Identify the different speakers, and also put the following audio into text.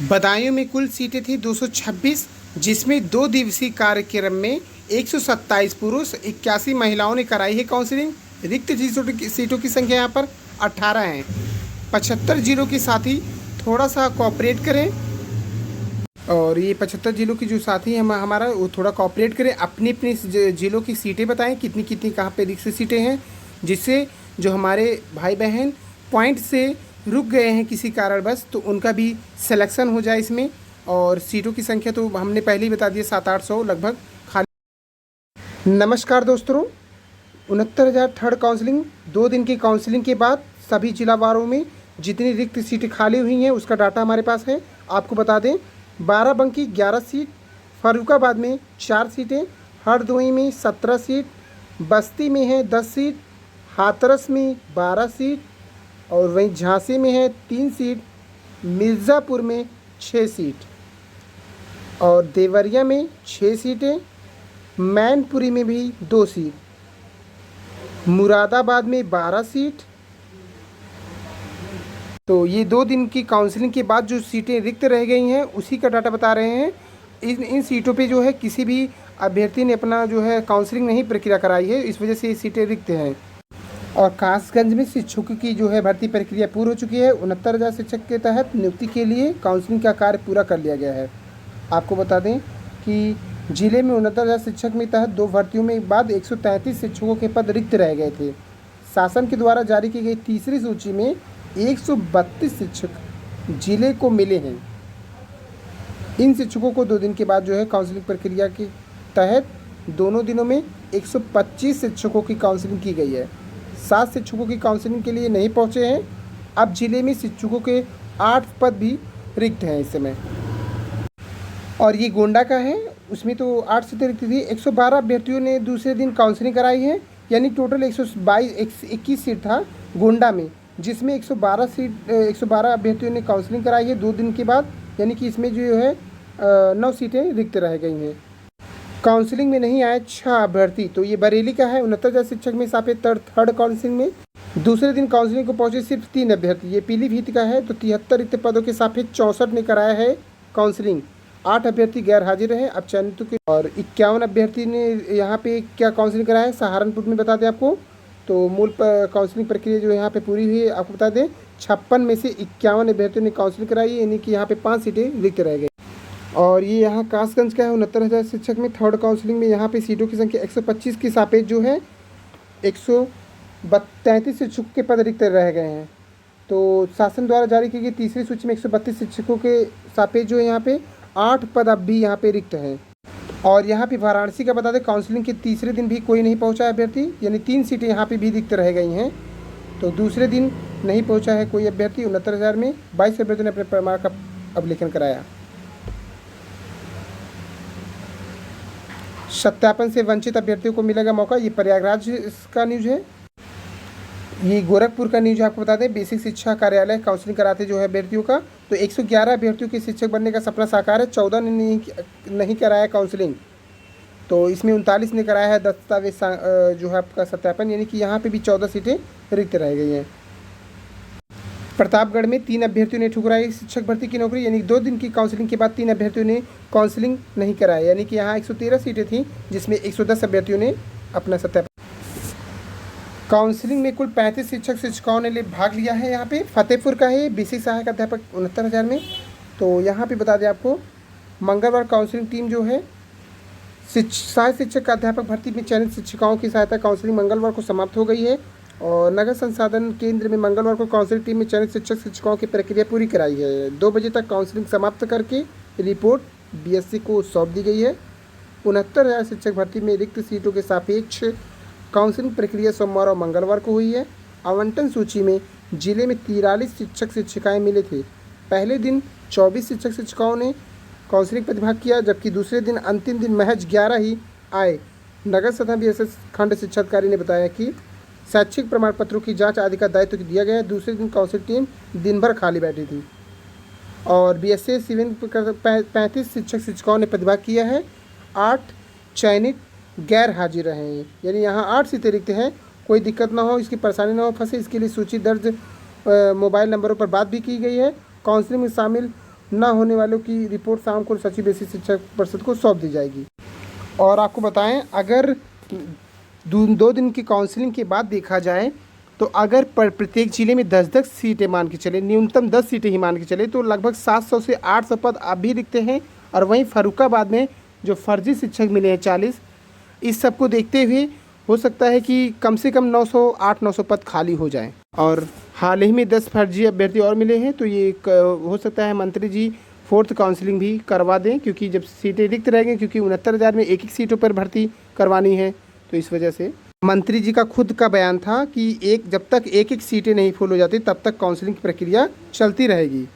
Speaker 1: बदायूं में कुल सीटें थी 226, जिसमें 2 दिवसीय कार्यक्रम में 127 पुरुष 81 महिलाओं ने कराई है काउंसलिंग। रिक्त सीटों की संख्या यहाँ पर 18 है। 75 जिलों के साथी थोड़ा सा कोऑपरेट करें, और ये 75 जिलों की जो साथी हैं हमारा वो थोड़ा कोऑपरेट करें, अपनी अपनी जिलों की सीटें बताएं कितनी कितनी कहाँ पे रिक्त सीटें हैं, जिससे जो हमारे भाई बहन पॉइंट से रुक गए हैं किसी कारणवश तो उनका भी सिलेक्शन हो जाए इसमें। और सीटों की संख्या तो हमने पहले ही बता दिया 700-800 लगभग खाली। नमस्कार दोस्तों, 69,000 थर्ड काउंसलिंग 2 दिन की काउंसलिंग के बाद सभी जिलावारों में जितनी रिक्त सीटें खाली हुई हैं उसका डाटा हमारे पास है। आपको बता दें, बाराबंकी 11 सीट, फर्रुखाबाद में 4 सीटें, हरदोई में 17 सीट, बस्ती में है 10 सीट, हाथरस में 12 सीट, और वहीं झांसी में है 3 सीट, मिर्ज़ापुर में 6 सीट, और देवरिया में 6 सीटें, मैनपुरी में भी 2 सीट, मुरादाबाद में 12 सीट। तो ये 2 दिन की काउंसलिंग के बाद जो सीटें रिक्त रह गई हैं उसी का डाटा बता रहे हैं। इन सीटों पे जो है किसी भी अभ्यर्थी ने अपना जो है काउंसलिंग नहीं प्रक्रिया कराई है, इस वजह से ये सीटें रिक्त हैं। और कासगंज में शिक्षकों की जो है भर्ती प्रक्रिया पूरी हो चुकी है। 69,000 शिक्षक के तहत नियुक्ति के लिए काउंसलिंग का कार्य पूरा कर लिया गया है। आपको बता दें कि जिले में 69,000 शिक्षक में तहत 2 भर्तियों में बाद 133 शिक्षकों के पद रिक्त रह गए थे। शासन के द्वारा जारी की गई तीसरी सूची में 132 शिक्षक जिले को मिले हैं। इन शिक्षकों को 2 दिन के बाद जो है काउंसलिंग प्रक्रिया के तहत दोनों दिनों में 125 शिक्षकों की काउंसलिंग की गई है। 7 शिक्षकों की काउंसलिंग के लिए नहीं पहुंचे हैं। अब जिले में शिक्षकों के 8 पद भी रिक्त हैं इस समय। और ये गोंडा का है, उसमें तो 8 सीटें रिक्त थी। 112 अभ्यर्थियों ने दूसरे दिन काउंसलिंग कराई है, यानी टोटल 121 सीट था गोंडा में, जिसमें 112 अभ्यर्थियों ने काउंसलिंग कराई है 2 दिन के बाद, यानी कि इसमें जो है 9 सीटें रिक्त रह गई हैं। काउंसलिंग में नहीं आए 6 अभ्यर्थी, तो ये बरेली का है। 69,000 शिक्षक में सापेक्ष थर्ड काउंसलिंग में दूसरे दिन काउंसलिंग को पहुंचे सिर्फ 3 अभ्यर्थी। ये पीलीभीत का है, तो 73 रिक्त पदों के सापेक्ष 64 ने कराया है काउंसलिंग। 8 अभ्यर्थी गैर हाजिर रहे अब चयनित के, और 51 अभ्यर्थी ने यहाँ पे क्या काउंसलिंग कराया है सहारनपुर में, बता दें आपको। तो मूल काउंसलिंग प्रक्रिया जो यहाँ पे पूरी हुई है, आपको बता दें 56 में से 51 अभ्यर्थियों ने काउंसलिंग कराई है, यानी कि यहाँ पे 5 सीटें रिक्त रह गई। और ये यहाँ कासगंज का है। 69,000 शिक्षक में थर्ड काउंसलिंग में यहाँ पे सीटों की संख्या 125 के सापेक्ष जो है 133 शिक्षकों के पद रिक्त रह गए हैं। तो शासन द्वारा जारी की गई तीसरी सूची में 132 शिक्षकों के सापेक्ष जो है यहाँ पे 8 पद अब भी यहाँ पे रिक्त हैं। और यहाँ पे वाराणसी का बता दें, काउंसलिंग के तीसरे दिन भी कोई नहीं पहुँचा है अभ्यर्थी, यानी 3 सीटें यहाँ पे भी रिक्त रह गई हैं। तो दूसरे दिन नहीं पहुँचा है कोई अभ्यर्थी। 69,000 में 22 अभ्यर्थियों ने अपने प्रमाण का अभिलेखन कराया। सत्यापन से वंचित अभ्यर्थियों को मिलेगा मौका, ये प्रयागराज का न्यूज़ है। ये गोरखपुर का न्यूज़ आपको बता दें, बेसिक शिक्षा कार्यालय काउंसलिंग कराते जो है अभ्यर्थियों का, तो 111 अभ्यर्थियों के शिक्षक बनने का सपना साकार है। 14 ने नहीं कराया काउंसलिंग, तो इसमें 39 ने कराया है दस्तावेज जो है आपका सत्यापन, यानी कि यहाँ पे भी 14 सीटें रिक्त रह गई हैं। प्रतापगढ़ में 3 अभ्यर्थियों ने ठुकराई शिक्षक भर्ती की नौकरी, यानी 2 दिन की काउंसलिंग के बाद 3 अभ्यर्थियों ने काउंसलिंग नहीं कराया, यानी कि यहाँ 113 सीटें थीं जिसमें 110 अभ्यर्थियों ने अपना सत्यापन। काउंसलिंग में कुल 35 शिक्षकों ने भाग लिया है। यहाँ पे फतेहपुर का है, बेसिक सहायक अध्यापक 69,000 में। तो यहाँ पे बता दें आपको, मंगलवार काउंसलिंग टीम जो है सहायक शिक्षक अध्यापक भर्ती में चयनित शिक्षिकाओं की सहायता काउंसलिंग मंगलवार को समाप्त हो गई है। और नगर संसाधन केंद्र में मंगलवार को काउंसलिंग टीम में चयनित शिक्षकों की प्रक्रिया पूरी कराई है। 2 बजे तक काउंसलिंग समाप्त करके रिपोर्ट बीएससी को सौंप दी गई है। 69,000 शिक्षक भर्ती में रिक्त सीटों के सापेक्ष काउंसलिंग प्रक्रिया सोमवार और मंगलवार को हुई है। आवंटन सूची में जिले में 43 शिक्षक शिक्षिकाएँ मिले थे। पहले दिन 24 शिक्षक शिक्षिकाओं ने काउंसलिंग प्रतिभाग किया, जबकि दूसरे दिन अंतिम दिन महज 11 ही आए। नगर सदन बीएसएस खंड शिक्षा अधिकारी ने बताया कि शैक्षिक प्रमाण पत्रों की जांच आदि का दायित्व दिया गया है। दूसरे दिन काउंसिल टीम दिन भर खाली बैठी थी। और बीएसएस सिविल 35 शिक्षक शिक्षिकाओं ने प्रतिभाग किया है। 8 चयनित गैर हाजिर रहे हैं, यानी यहाँ 8 सीटें रिक्त हैं। कोई दिक्कत ना हो, इसकी परेशानी ना हो फंसे, इसके लिए सूची दर्ज मोबाइल नंबरों पर बात भी की गई है। काउंसलिंग में शामिल ना होने वालों की रिपोर्ट शाम को सचिव बेसिक शिक्षा परिषद को सौंप दी जाएगी। और आपको बताएं, अगर 2 दिन की काउंसलिंग के बाद देखा जाए तो अगर प्रत्येक जिले में 10-10 सीटें मान के चले, न्यूनतम 10 सीटें ही मान के चले, तो लगभग 700 से 800 पद अब भी रिक्त हैं। और वहीं फर्रुखाबाद में जो फर्जी शिक्षक मिले हैं 40, इस सब को देखते हुए हो सकता है कि कम से कम 800-900 पद खाली हो जाएं। और हाल ही में 10 फर्जी अभ्यर्थी और मिले हैं, तो ये हो सकता है मंत्री जी 4th काउंसलिंग भी करवा दें, क्योंकि जब सीटें रिक्त रह गई, क्योंकि 69,000 में एक सीटों पर भर्ती करवानी है, तो इस वजह से मंत्री जी का खुद का बयान था कि जब तक एक सीटें नहीं फुल हो जाती तब तक काउंसलिंग की प्रक्रिया चलती रहेगी।